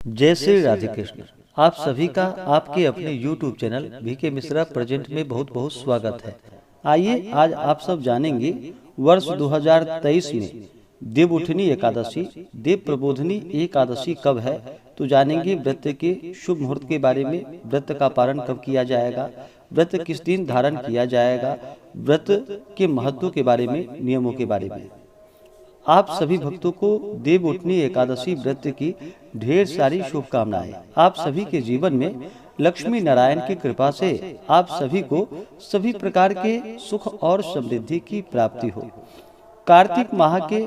जय श्री राधे कृष्ण। आप सभी का आपके अपने YouTube channel VK Mishra present में बहुत बहुत स्वागत है। आइए आज आप सब जानेंगे वर्ष 2023 में देवउठनी एकादशी, देव प्रबोधनी एकादशी कब है। तो जानेंगे व्रत के शुभ मुहूर्त के बारे में, व्रत का पारण कब किया जाएगा, व्रत किस दिन धारण किया जाएगा, व्रत के महत्व के बारे में, नियमों के बारे में। आप सभी भक्तों को देवउठनी एकादशी व्रत की ढेर सारी शुभकामनाएं। आप सभी के जीवन में लक्ष्मी नारायण की कृपा से आप सभी को सभी प्रकार के सुख और समृद्धि की प्राप्ति हो। कार्तिक माह के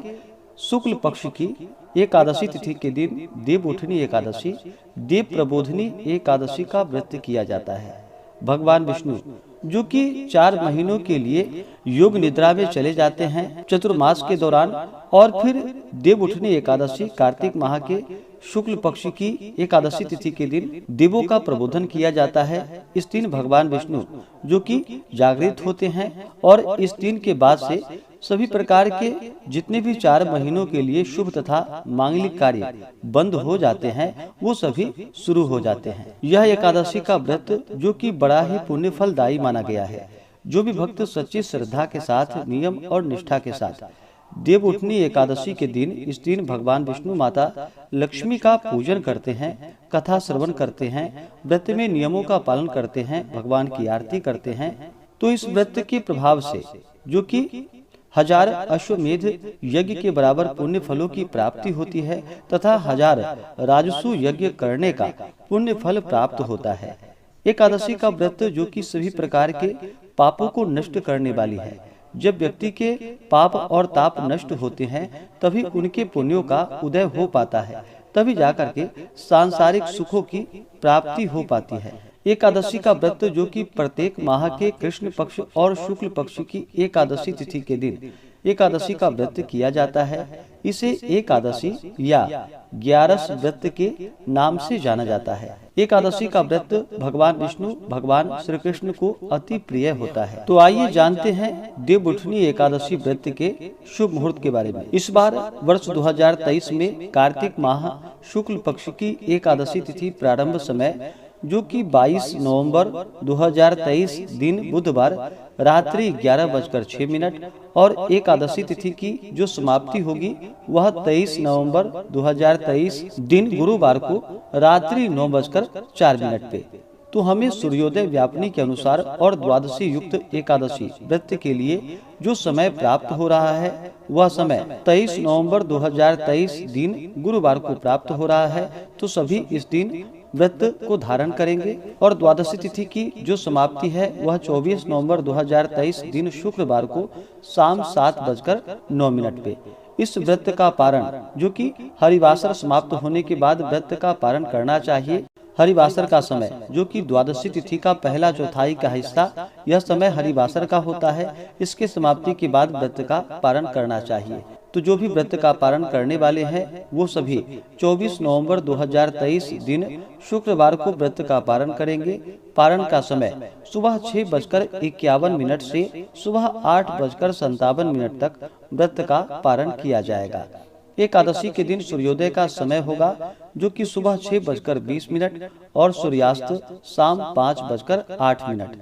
शुक्ल पक्ष की एकादशी तिथि के दिन देवउठनी एकादशी, देव प्रबोधनी एकादशी का व्रत किया जाता है। भगवान विष्णु जो कि 4 महीनों के लिए योग निद्रा में चले जाते हैं चतुर्मास के दौरान, और फिर देवउठनी एकादशी कार्तिक माह के शुक्ल पक्ष की एकादशी तिथि के दिन देवों का प्रबोधन किया जाता है। इस दिन भगवान विष्णु जो कि जागृत होते हैं और इस दिन के बाद से सभी प्रकार के जितने भी 4 महीनों के लिए शुभ तथा मांगलिक कार्य बंद हो जाते हैं वो सभी शुरू हो जाते हैं। यह एकादशी का व्रत जो कि बड़ा ही पुण्य फलदायी माना गया है। जो भी भक्त सच्ची श्रद्धा के साथ, नियम और निष्ठा के साथ देवउठनी एकादशी के दिन इस दिन भगवान विष्णु माता लक्ष्मी का पूजन करते हैं, कथा श्रवण करते हैं, व्रत में नियमों का पालन करते हैं, भगवान की आरती करते हैं, तो इस व्रत के प्रभाव से जो कि 1000 अश्वमेध यज्ञ के बराबर पुण्य फलों की प्राप्ति होती है तथा 1000 राजसु यज्ञ करने का पुण्य फल प्राप्त होता है। एकादशी का व्रत जो कि सभी प्रकार के पापों को नष्ट करने वाली है। जब व्यक्ति के पाप और ताप नष्ट होते हैं तभी उनके पुण्यों का उदय हो पाता है, तभी जाकर के सांसारिक सुखों की प्राप्ति हो पाती है। एकादशी का व्रत जो कि प्रत्येक माह के कृष्ण पक्ष और शुक्ल पक्ष की एकादशी तिथि के दिन एकादशी का व्रत किया जाता है। इसे एकादशी या 11 व्रत के नाम से जाना जाता है। एकादशी का व्रत भगवान विष्णु, भगवान श्री कृष्ण को अति प्रिय होता है। तो आइए जानते हैं देवउठनी एकादशी व्रत के शुभ मुहूर्त के बारे में। इस बार वर्ष 2023 में कार्तिक माह शुक्ल पक्ष की एकादशी तिथि प्रारंभ समय जो कि 22 नवंबर 2023 दिन बुधवार रात्रि 11:06 और एकादशी तिथि की जो समाप्ति होगी वह 23 नवंबर 2023 दिन गुरुवार को रात्रि 9:04 पे। तो हमें सूर्योदय व्यापनी के अनुसार और द्वादशी युक्त एकादशी व्रत के लिए जो समय प्राप्त हो रहा है वह समय 23 नवंबर 2023 दिन गुरुवार को प्राप्त हो रहा है। तो सभी इस दिन व्रत को धारण करेंगे और द्वादशी तिथि की जो समाप्ति है वह 24 नवंबर 2023 दिन शुक्रवार को शाम 7:09 पे। इस व्रत का पारण जो कि हरिवासर समाप्त होने के बाद व्रत का पारण करना चाहिए। हरिवासर का समय जो कि द्वादशी तिथि का पहला चौथाई का हिस्सा यह समय हरिवासर का होता है। इसके समाप्ति के बाद व्रत का पारण करना चाहिए। तो जो भी व्रत का पारण करने वाले हैं वो सभी 24 नवंबर 2023 दिन शुक्रवार को व्रत का पारण करेंगे। पारण का समय सुबह 6:51 से सुबह 8:57 तक व्रत का पारण किया जाएगा। एकादशी के दिन सूर्योदय का समय होगा जो कि सुबह 6:20 और सूर्यास्त शाम 5:08।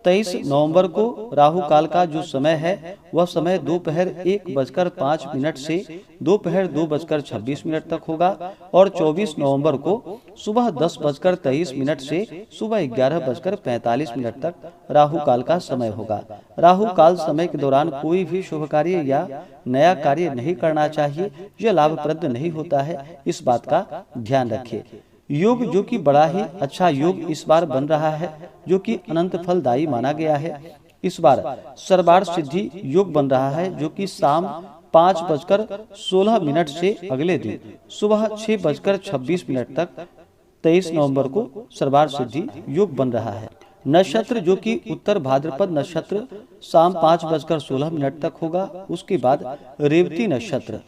23 नवंबर को राहु काल का जो समय है वह समय दोपहर 1:05 से दोपहर 2:26 तक होगा और 24 नवंबर को सुबह 10:23 से सुबह 11:45 तक राहु काल का समय होगा। राहु काल समय के दौरान कोई भी शुभ कार्य या नया कार्य नहीं करना चाहिए, यह लाभप्रद नहीं होता है, इस बात का ध्यान रखिए। योग जो कि बड़ा ही अच्छा योग इस बार बन रहा है जो कि अनंत फलदायी माना गया है। इस बार सर्वार्थ सिद्धि योग बन रहा है जो कि शाम 5:16 से अगले दिन सुबह 6:26 तक 23 नवंबर को सर्वार्थ सिद्धि योग बन रहा है। नक्षत्र जो कि उत्तर भाद्रपद नक्षत्र शाम 5:16 तक होगा। उसके बाद रेवती नक्षत्र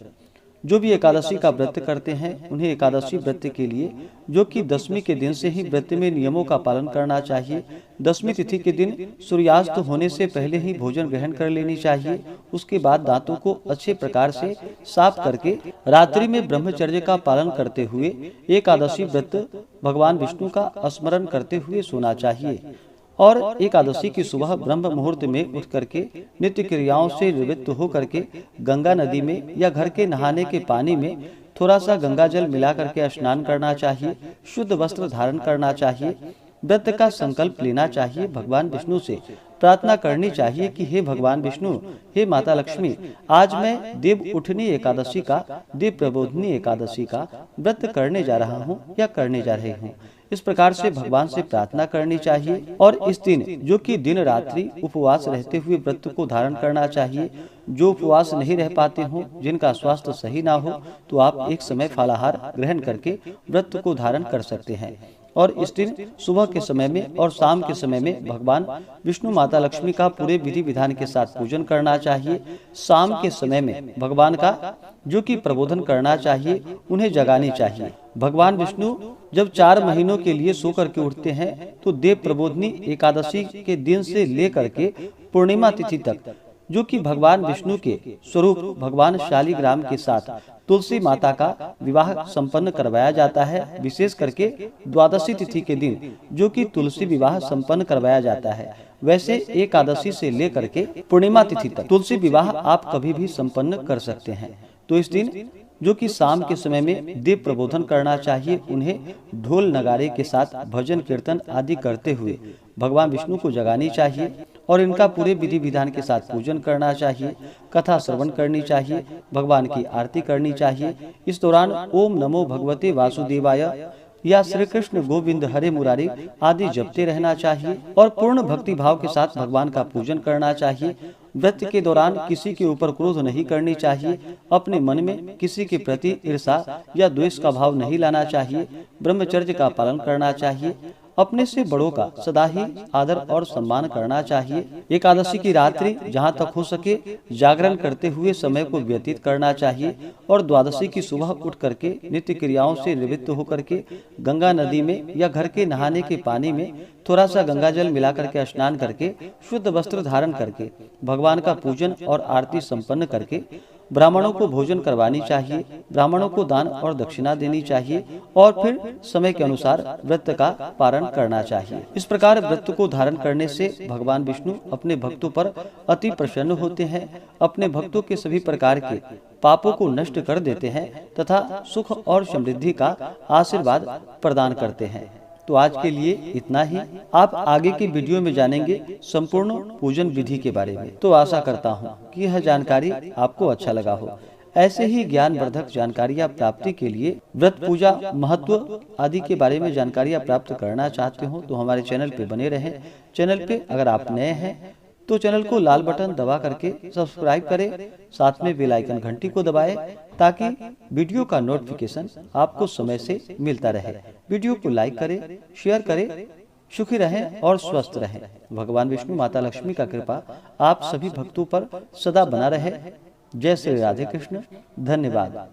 जो भी एकादशी का व्रत करते हैं उन्हें एकादशी व्रत के लिए जो कि दशमी के दिन से ही व्रत में नियमों का पालन करना चाहिए। दशमी तिथि के दिन सूर्यास्त होने से पहले ही भोजन ग्रहण कर लेनी चाहिए। उसके बाद दांतों को अच्छे प्रकार से साफ करके रात्रि में ब्रह्मचर्य का पालन करते हुए एकादशी व्रत भगवान विष्णु का स्मरण करते हुए सोना चाहिए। और एकादशी की सुबह ब्रह्म मुहूर्त में उठ करके नित्य क्रियाओं से निवृत्त होकर के गंगा नदी में या घर के नहाने के पानी में थोड़ा सा गंगा जल मिला करके स्नान करना चाहिए। शुद्ध वस्त्र धारण करना चाहिए। व्रत का संकल्प लेना चाहिए। भगवान विष्णु से प्रार्थना करनी चाहिए कि हे भगवान विष्णु, हे माता लक्ष्मी, आज मैं देव उठनी एकादशी का, देव प्रबोधनी एकादशी का व्रत करने जा रहा हूँ या करने जा रही हूँ। इस प्रकार से भगवान से प्रार्थना करनी चाहिए। और इस दिन जो कि दिन रात्रि उपवास रहते हुए व्रत को धारण करना चाहिए। जो उपवास नहीं रह पाते हों, जिनका स्वास्थ्य सही ना हो, तो आप एक समय फलाहार ग्रहण करके व्रत को धारण कर सकते हैं। और इस दिन सुबह के समय में और शाम के समय में भगवान विष्णु माता लक्ष्मी का पूरे विधि विधान के साथ पूजन करना चाहिए। शाम के समय में भगवान का जो कि प्रबोधन करना चाहिए, उन्हें जगानी चाहिए। भगवान विष्णु जब 4 महीनों के लिए सो करके उठते हैं तो देव प्रबोधनी एकादशी के दिन से लेकर के पूर्णिमा तिथि तक जो कि भगवान विष्णु के स्वरूप भगवान शालिग्राम के साथ तुलसी माता का विवाह संपन्न करवाया जाता है। विशेष करके द्वादशी तिथि के दिन जो कि तुलसी विवाह संपन्न करवाया जाता है। वैसे एकादशी से लेकर के पूर्णिमा तिथि तक तुलसी विवाह आप कभी भी संपन्न कर सकते हैं। तो इस दिन जो कि शाम के समय में देव प्रबोधन करना चाहिए। उन्हें ढोल नगारे के साथ भजन कीर्तन आदि करते हुए भगवान विष्णु को जगानी चाहिए और इनका पूरे विधि विधान के साथ पूजन करना चाहिए। कथा श्रवण करनी चाहिए, भगवान की आरती करनी चाहिए। इस दौरान ओम नमो भगवते वासुदेवाय या श्री कृष्ण गोविंद हरे मुरारी आदि जपते रहना चाहिए और पूर्ण भक्ति भाव के साथ भगवान का पूजन करना चाहिए। व्रत के दौरान किसी के ऊपर क्रोध नहीं करनी चाहिए। अपने मन में किसी के प्रति ईर्षा या द्वेष का भाव नहीं लाना चाहिए। ब्रह्मचर्य का पालन करना चाहिए। अपने से बड़ों का सदा ही आदर और सम्मान करना चाहिए। एकादशी की रात्रि जहां तक हो सके जागरण करते हुए समय को व्यतीत करना चाहिए और द्वादशी की सुबह उठ करके नित्य क्रियाओं से निवृत्त होकर के गंगा नदी में या घर के नहाने के पानी में थोड़ा सा गंगा जल मिला करके स्नान करके शुद्ध वस्त्र धारण करके भगवान का पूजन और आरती संपन्न करके ब्राह्मणों को भोजन करवानी चाहिए। ब्राह्मणों को दान और दक्षिणा देनी चाहिए और फिर समय के अनुसार व्रत का पारण करना चाहिए। इस प्रकार व्रत को धारण करने से भगवान विष्णु अपने भक्तों पर अति प्रसन्न होते हैं, अपने भक्तों के सभी प्रकार के पापों को नष्ट कर देते हैं तथा सुख और समृद्धि का आशीर्वाद प्रदान करते हैं। तो आज के लिए इतना ही। आप आगे के वीडियो में जानेंगे संपूर्ण पूजन विधि के बारे में। तो आशा करता हूँ कि यह जानकारी आपको अच्छा लगा हो। ऐसे ही ज्ञानवर्धक जानकारियाँ प्राप्ति के लिए व्रत पूजा महत्व आदि के बारे में जानकारियाँ प्राप्त करना चाहते हो तो हमारे चैनल पे बने रहें। चैनल पे अगर आप नए हैं तो चैनल को लाल बटन दबा करके सब्सक्राइब करें, साथ में बेल आइकन घंटी को दबाएं ताकि वीडियो का नोटिफिकेशन आपको समय से मिलता रहे। वीडियो को लाइक करें, शेयर करें। सुखी रहें और स्वस्थ रहें। भगवान विष्णु माता लक्ष्मी का कृपा आप सभी भक्तों पर सदा बना रहे। जय श्री राधे कृष्ण। धन्यवाद।